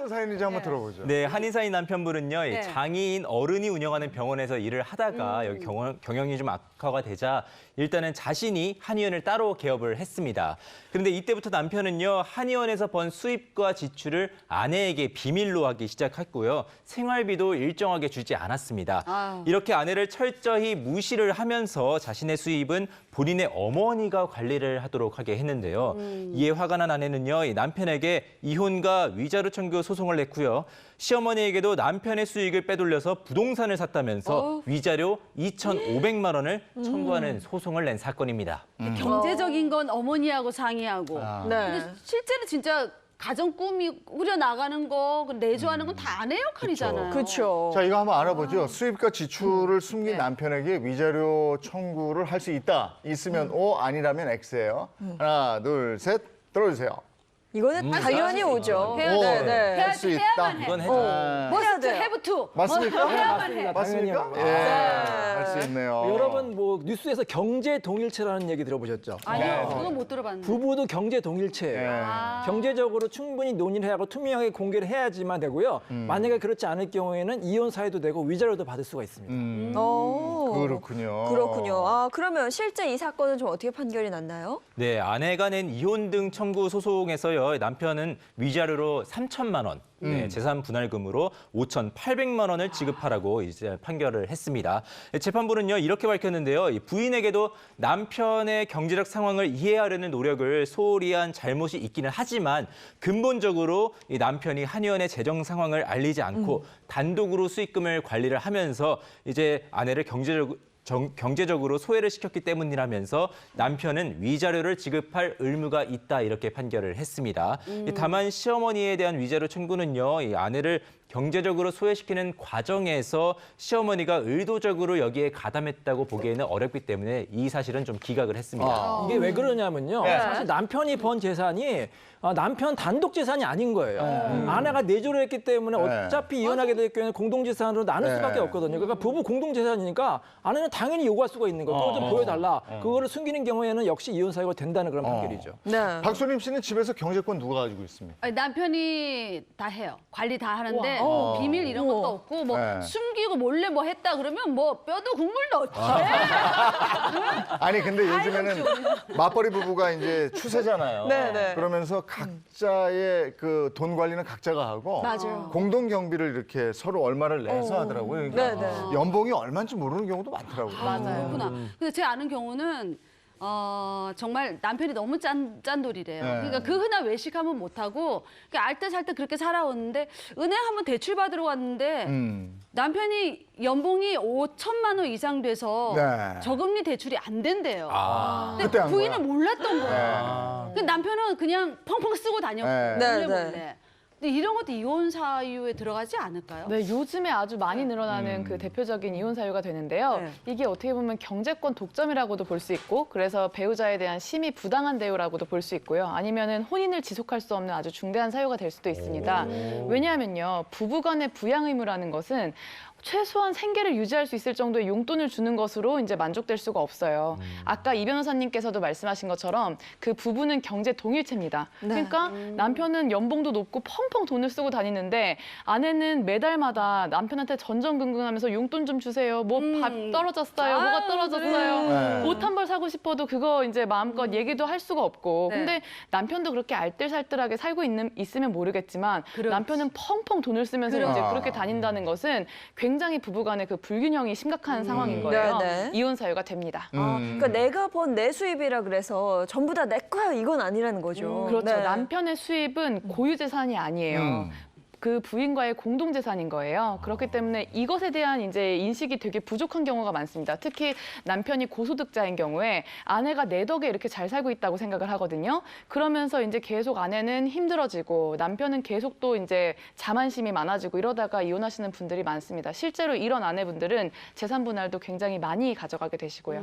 어떤 사연인지 한번 들어보죠. 네, 한의사인 남편분은요, 이 네. 장애인 어른이 운영하는 병원에서 일을 하다가 여기 경영이 좀 악화가 되자 일단은 자신이 한의원을 따로 개업을 했습니다. 그런데 이때부터 남편은요, 한의원에서 번 수입과 지출을 아내에게 비밀로 하기 시작했고요. 생활비도 일정하게 주지 않았습니다. 아유. 이렇게 아내를 철저히 무시를 하면서 자신의 수입은 본인의 어머니가 관리를 하도록 하게 했는데요. 이에 화가 난 아내는요, 이 남편에게 이혼과 위자료 청구 소송을 냈고요. 시어머니에게도 남편의 수익을 빼돌려서 부동산을 샀다면서 위자료 2,500만 원을 청구하는 소송을 낸 사건입니다. 경제적인 건 어머니하고 상의하고. 아. 근데 네. 실제로 진짜 가정 꾸려 나가는 거, 내조하는 건 다 아내 역할이잖아요. 그렇죠. 자, 이거 한번 알아보죠. 수입과 지출을 숨긴 네. 남편에게 위자료 청구를 할 수 있으면 O, 아니라면 X예요. 하나, 둘, 셋, 들어주세요. 이거는 당연히 오죠. 해야 오, 돼. 네. 할 해야지, 수 있다. 해야만 해. 이건 해줘. 해야 머스트 돼요. 해브 투. 맞습니까? 해야만 해. 맞습니까? 예, 할 수 있네요. 여러분 뭐 뉴스에서 경제 동일체라는 얘기 들어보셨죠? 아니요, 그건 못 들어봤는데. 부부도 경제 동일체예요. 예. 경제적으로 충분히 논의를 하고 투명하게 공개를 해야지만 되고요. 만약에 그렇지 않을 경우에는 이혼 사유도 되고 위자료도 받을 수가 있습니다. 그렇군요. 그렇군요. 아, 그러면 실제 이 사건은 좀 어떻게 판결이 났나요? 네, 아내가 낸 이혼 등 청구 소송에서요, 남편은 위자료로 3천만 원, 네, 재산 분할금으로 5,800만 원을 지급하라고 이제 판결을 했습니다. 재판부는요, 이렇게 밝혔는데요, 이 부인에게도 남편의 경제적 상황을 이해하려는 노력을 소홀히 한 잘못이 있기는 하지만 근본적으로 이 남편이 한의원의 재정 상황을 알리지 않고 단독으로 수익금을 관리를 하면서 이제 아내를 경제적으로 소외를 시켰기 때문이라면서 남편은 위자료를 지급할 의무가 있다 이렇게 판결을 했습니다. 다만 시어머니에 대한 위자료 청구는요, 이 아내를 경제적으로 소외시키는 과정에서 시어머니가 의도적으로 여기에 가담했다고 보기에는 어렵기 때문에 이 사실은 좀 기각을 했습니다. 이게 왜 그러냐면요. 사실 남편이 번 재산이 남편 단독 재산이 아닌 거예요. 아내가 내조를 했기 때문에 어차피 이혼하게 될 경우에는 공동 재산으로 나눌 수밖에 없거든요. 그러니까 부부 공동 재산이니까 아내는 당연히 요구할 수가 있는 거예요. 그거 좀 보여달라. 그거를 숨기는 경우에는 역시 이혼 사유가 된다는 그런 판결이죠. 네. 박소림 씨는 집에서 경제권 누가 가지고 있습니까? 아니, 남편이 다 해요. 관리 다 하는데 우와. 비밀 이런 것도 없고 뭐 네. 숨기고 몰래 뭐 했다 그러면 뭐 뼈도 국물도 없지. 아니, 근데 요즘에는 맞벌이 부부가 이제 추세잖아요. 네. 그러면서 각자의 그 돈 관리는 각자가 하고 맞아요. 공동 경비를 이렇게 서로 얼마를 내서 하더라고요. 그러니까 네. 연봉이 얼마인지 모르는 경우도 많더라고요. 그렇구나. 근데 제가 아는 경우는 정말 남편이 너무 짠돌이래요. 네. 그러니까 그 흔한 외식하면 못하고 알뜰살뜰 그렇게 살아오는데 은행 한번 대출 받으러 갔는데 남편이 연봉이 5천만 원 이상 돼서 네. 저금리 대출이 안 된대요. 그때 근데 한 부인은 거야? 몰랐던 거예요. 근데 남편은 그냥 펑펑 쓰고 다녔고 네. 몰래. 근데 이런 것도 이혼 사유에 들어가지 않을까요? 네, 요즘에 아주 많이 늘어나는 그 대표적인 이혼 사유가 되는데요. 네. 이게 어떻게 보면 경제권 독점이라고도 볼 수 있고, 그래서 배우자에 대한 심히 부당한 대우라고도 볼 수 있고요. 아니면은 혼인을 지속할 수 없는 아주 중대한 사유가 될 수도 있습니다. 왜냐하면요, 부부간의 부양 의무라는 것은 최소한 생계를 유지할 수 있을 정도의 용돈을 주는 것으로 이제 만족될 수가 없어요. 아까 이 변호사님께서도 말씀하신 것처럼 그 부부는 경제 동일체입니다. 그러니까 남편은 연봉도 높고 펑펑 돈을 쓰고 다니는데 아내는 매달마다 남편한테 전전긍긍하면서 용돈 좀 주세요. 뭐 밥 떨어졌어요. 뭐가 떨어졌어요. 옷 한 벌 사고 싶어도 그거 이제 마음껏 얘기도 할 수가 없고. 네. 근데 남편도 그렇게 알뜰살뜰하게 살고 있으면 모르겠지만 남편은 펑펑 돈을 쓰면서 이제 그렇게 다닌다는 것은 굉장히 부부간의 그 불균형이 심각한 상황인 거예요. 네. 이혼 사유가 됩니다. 그러니까 내가 번 내 수입이라 그래서 전부 다 내 거야 이건 아니라는 거죠. 그렇죠. 네. 남편의 수입은 고유 재산이 아니에요. 그 부인과의 공동 재산인 거예요. 그렇기 때문에 이것에 대한 이제 인식이 되게 부족한 경우가 많습니다. 특히 남편이 고소득자인 경우에 아내가 내 덕에 이렇게 잘 살고 있다고 생각을 하거든요. 그러면서 이제 계속 아내는 힘들어지고 남편은 계속 또 이제 자만심이 많아지고 이러다가 이혼하시는 분들이 많습니다. 실제로 이런 아내분들은 재산 분할도 굉장히 많이 가져가게 되시고요.